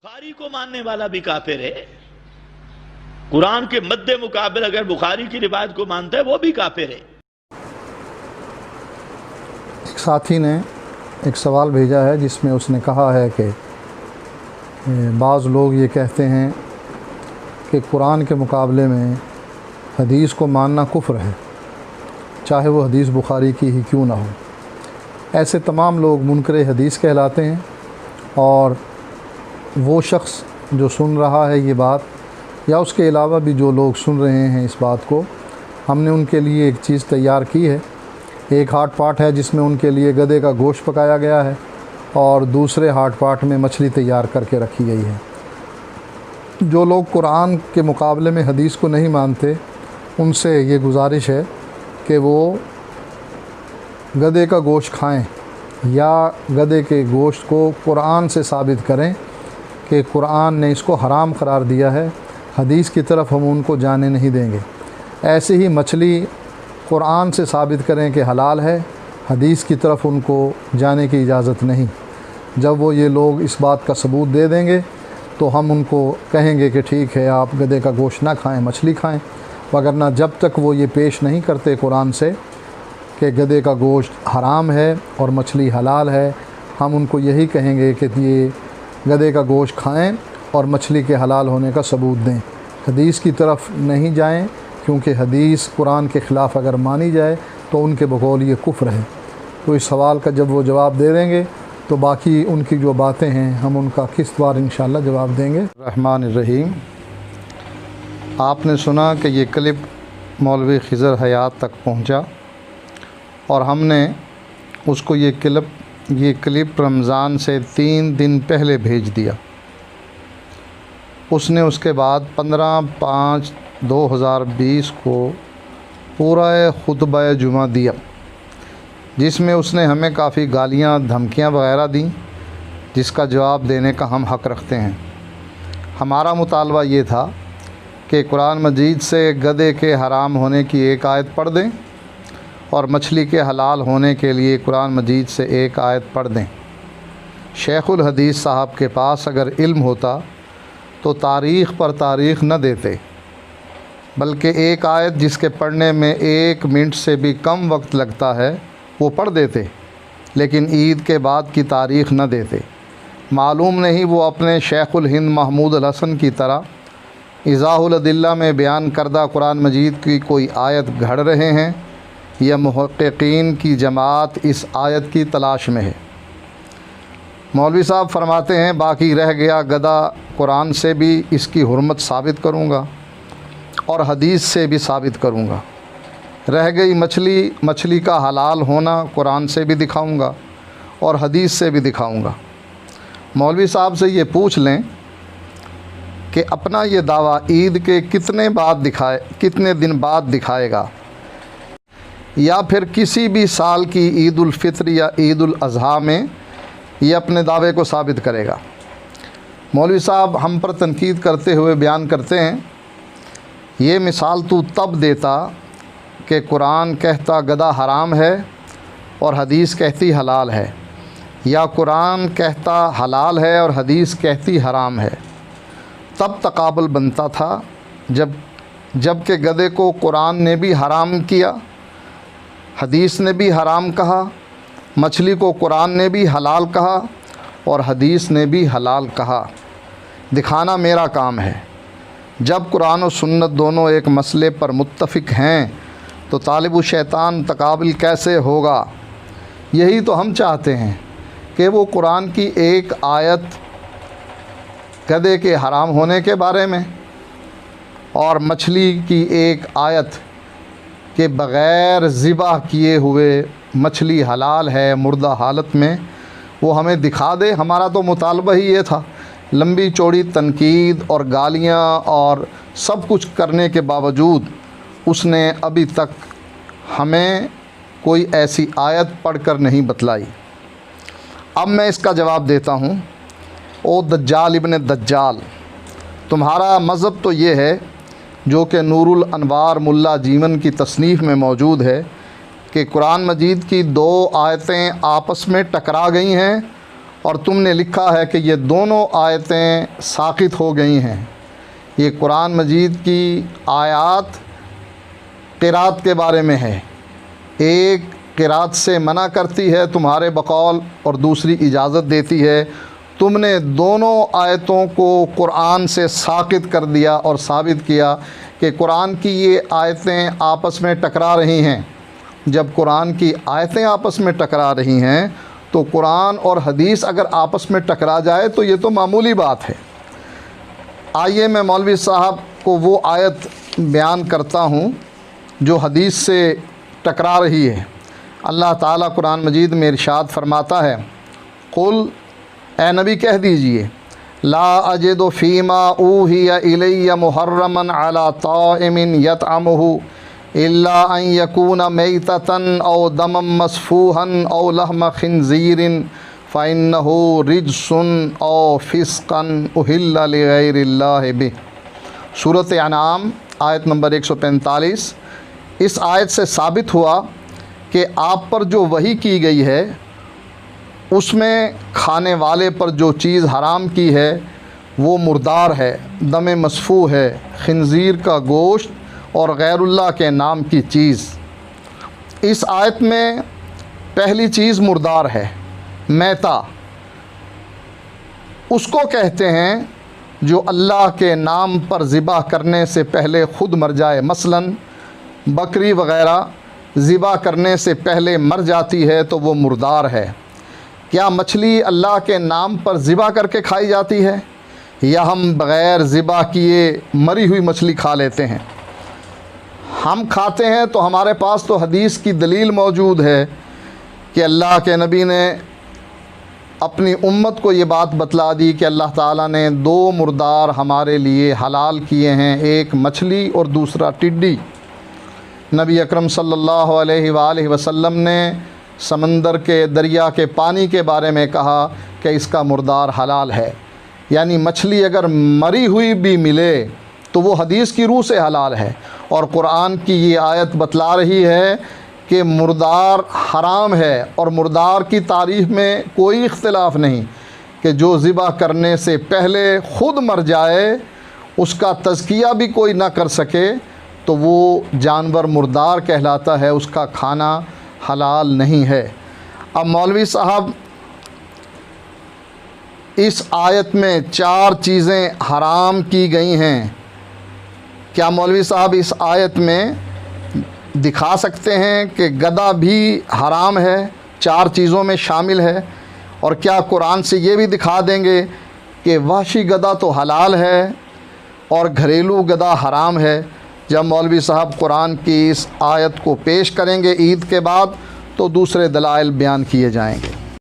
बुखारी को मानने वाला भी काफिर है। कुरान के मद्दे मुकाबिल अगर बुखारी की रिवायत को मानता है वो भी काफिर है। एक साथी ने एक सवाल भेजा है जिसमें उसने कहा है कि बाज़ लोग ये कहते हैं कि कुरान के मुकाबले में हदीस को मानना कुफ्र है, चाहे वो हदीस बुखारी की ही क्यों ना हो। ऐसे तमाम लोग मुनकर हदीस कहलाते हैं और वो शख्स जो सुन रहा है ये बात या उसके अलावा भी जो लोग सुन रहे हैं इस बात को, हमने उनके लिए एक चीज़ तैयार की है। एक हाट पाट है जिसमें उनके लिए गधे का गोश्त पकाया गया है और दूसरे हाट पाट में मछली तैयार करके रखी गई है। जो लोग कुरान के मुकाबले में हदीस को नहीं मानते उनसे ये गुजारिश है कि वो गधे का गोश्त खाएं या गधे के गोश्त को कुरान से साबित करें कि कुरान ने इसको हराम करार दिया है, हदीस की तरफ हम उनको जाने नहीं देंगे। ऐसे ही मछली कुरान से साबित करें कि हलाल है, हदीस की तरफ उनको जाने की इजाज़त नहीं। जब वो ये लोग इस बात का सबूत दे देंगे तो हम उनको कहेंगे कि ठीक है आप गधे का गोश्त ना खाएं, मछली खाएं। वगरना जब तक वो ये पेश नहीं करते कुरान से कि गधे का गोश्त हराम है और मछली हलाल है, हम उनको यही कहेंगे कि ये गधे का गोश्त खाएं और मछली के हलाल होने का सबूत दें। हदीस की तरफ नहीं जाएं, क्योंकि हदीस कुरान के ख़िलाफ़ अगर मानी जाए तो उनके बकौल ये कुफ्र है। तो इस सवाल का जब वो जवाब दे देंगे तो बाकी उनकी जो बातें हैं हम उनका किस्तवार इंशाअल्लाह जवाब देंगे। रहमान रहीम। आपने सुना कि ये क्लिप मौलवी खिज़र हयात तक पहुंचा और हमने उसको ये क्लिप रमज़ान से 3 दिन पहले भेज दिया। उसने उसके बाद 15/5/2020 को पूरा खुतबा जुमा दिया, जिसमें उसने हमें काफ़ी गालियाँ धमकियाँ वगैरह दी, जिसका जवाब देने का हम हक़ रखते हैं। हमारा मुतालबा ये था कि कुरान मजीद से गधे के हराम होने की एक आयत पढ़ दें और मछली के हलाल होने के लिए कुरान मजीद से एक आयत पढ़ दें। शेखुल हदीस साहब के पास अगर इल्म होता तो तारीख़ पर तारीख़ न देते, बल्कि एक आयत जिसके पढ़ने में 1 मिनट से भी कम वक्त लगता है वो पढ़ देते, लेकिन ईद के बाद की तारीख़ न देते। मालूम नहीं वो अपने शेखुल हिंद महमूद अल हसन की तरह इज़ाहुल अदिल्ला में बयान करदा कुरान मजीद की कोई आयत घड़ रहे हैं या मुहक्किकीन की जमात इस आयत की तलाश में है। मौलवी साहब फरमाते हैं, बाकी रह गया गधा, कुरान से भी इसकी हुर्मत साबित करूँगा और हदीस से भी साबित करूँगा। रह गई मछली, मछली का हलाल होना कुरान से भी दिखाऊँगा और हदीस से भी दिखाऊँगा। मौलवी साहब से ये पूछ लें कि अपना ये दावा ईद के कितने दिन बाद दिखाएगा, या फिर किसी भी साल की ईद उल फित्र या ईद उल अज़हा में ये अपने दावे को साबित करेगा। मौलवी साहब हम पर तनकीद करते हुए बयान करते हैं, ये मिसाल तू तब देता कि कुरान कहता गधा हराम है और हदीस कहती हलाल है, या कुरान कहता हलाल है और हदीस कहती हराम है, तब तकाबुल बनता था। जबकि गधे को कुरान ने भी हराम किया, हदीस ने भी हराम कहा, मछली को कुरान ने भी हलाल कहा और हदीस ने भी हलाल कहा। दिखाना मेरा काम है। जब कुरान और सुन्नत दोनों एक मसले पर मुत्तफ़िक हैं तो तालिबु शैतान तकाबुल कैसे होगा। यही तो हम चाहते हैं कि वो कुरान की एक आयत गधे के हराम होने के बारे में और मछली की एक आयत के बग़ैर ज़िबा किए हुए मछली हलाल है मुर्दा हालत में, वो हमें दिखा दे। हमारा तो मुतालबा ही ये था। लंबी चौड़ी तनकीद और गालियाँ और सब कुछ करने के बावजूद उसने अभी तक हमें कोई ऐसी आयत पढ़कर नहीं बतलाई। अब मैं इसका जवाब देता हूँ। ओ दज्जाल इब्न दज्जाल, तुम्हारा मज़हब तो ये है जो कि नूरुल अनवार मुल्ला जीवन की तसनीफ़ में मौजूद है कि कुरान मजीद की 2 आयतें आपस में टकरा गई हैं اور تم نے لکھا ہے کہ یہ دونوں آیتیں ساقط ہو گئی ہیں۔ یہ قرآن مجید کی آیات قرات کے بارے میں ہے، ایک قرات سے منع کرتی ہے تمہارے بقول اور دوسری اجازت دیتی ہے۔ تم نے دونوں آیتوں کو قرآن سے ساقط کر دیا اور ثابت کیا کہ قرآن کی یہ آیتیں آپس میں ٹکرا رہی ہیں۔ جب قرآن کی آیتیں آپس میں ٹکرا رہی ہیں تو قرآن اور حدیث اگر آپس میں ٹکرا جائے تو یہ تو معمولی بات ہے۔ آئیے میں مولوی صاحب کو وہ آیت بیان کرتا ہوں جو حدیث سے ٹکرا رہی ہے۔ اللہ تعالیٰ قرآن مجید میں ارشاد فرماتا ہے، قل، اے نبی کہہ دیجئے، لا اجد فیما اوحی الی محرما علی طائم یطعمہ الا ان یکون میتۃ او دما مسفوحا او لحم خنزیر فإنہ رجس او فسقا اہل لغیر اللہ بہ۔ سورۃ انعام آیت نمبر 145۔ اس آیت سے ثابت ہوا کہ آپ پر جو وحی کی گئی ہے اس میں کھانے والے پر جو چیز حرام کی ہے وہ مردار ہے، دم مسفوح ہے، خنزیر کا گوشت اور غیر اللہ کے نام کی چیز۔ اس آیت میں پہلی چیز مردار ہے، میتا۔ اس کو کہتے ہیں جو اللہ کے نام پر ذبح کرنے سے پہلے خود مر جائے، مثلاً بکری وغیرہ ذبح کرنے سے پہلے مر جاتی ہے تو وہ مردار ہے۔ کیا مچھلی اللہ کے نام پر ذبح کر کے کھائی جاتی ہے، یا ہم بغیر ذبح کیے مری ہوئی مچھلی کھا لیتے ہیں؟ ہم کھاتے ہیں تو ہمارے پاس تو حدیث کی دلیل موجود ہے کہ اللہ کے نبی نے اپنی امت کو یہ بات بتلا دی کہ اللہ تعالیٰ نے دو مردار ہمارے لیے حلال کیے ہیں، ایک مچھلی اور دوسرا ٹڈی۔ نبی اکرم صلی اللہ علیہ وآلہ وسلم نے سمندر کے، دریا کے پانی کے بارے میں کہا کہ اس کا مردار حلال ہے، یعنی مچھلی اگر مری ہوئی بھی ملے تو وہ حدیث کی روح سے حلال ہے۔ اور قرآن کی یہ آیت بتلا رہی ہے کہ مردار حرام ہے، اور مردار کی تعریف میں کوئی اختلاف نہیں کہ جو ذبح کرنے سے پہلے خود مر جائے، اس کا تزکیہ بھی کوئی نہ کر سکے تو وہ جانور مردار کہلاتا ہے، اس کا کھانا حلال نہیں ہے۔ اب مولوی صاحب اس آیت میں 4 چیزیں حرام کی گئی ہیں، کیا مولوی صاحب اس آیت میں دکھا سکتے ہیں کہ گدھا بھی حرام ہے، 4 چیزوں میں شامل ہے؟ اور کیا قرآن سے یہ بھی دکھا دیں گے کہ وحشی گدھا تو حلال ہے اور گھریلو گدھا حرام ہے؟ جب مولوی صاحب قرآن کی اس آیت کو پیش کریں گے عید کے بعد تو دوسرے دلائل بیان کیے جائیں گے۔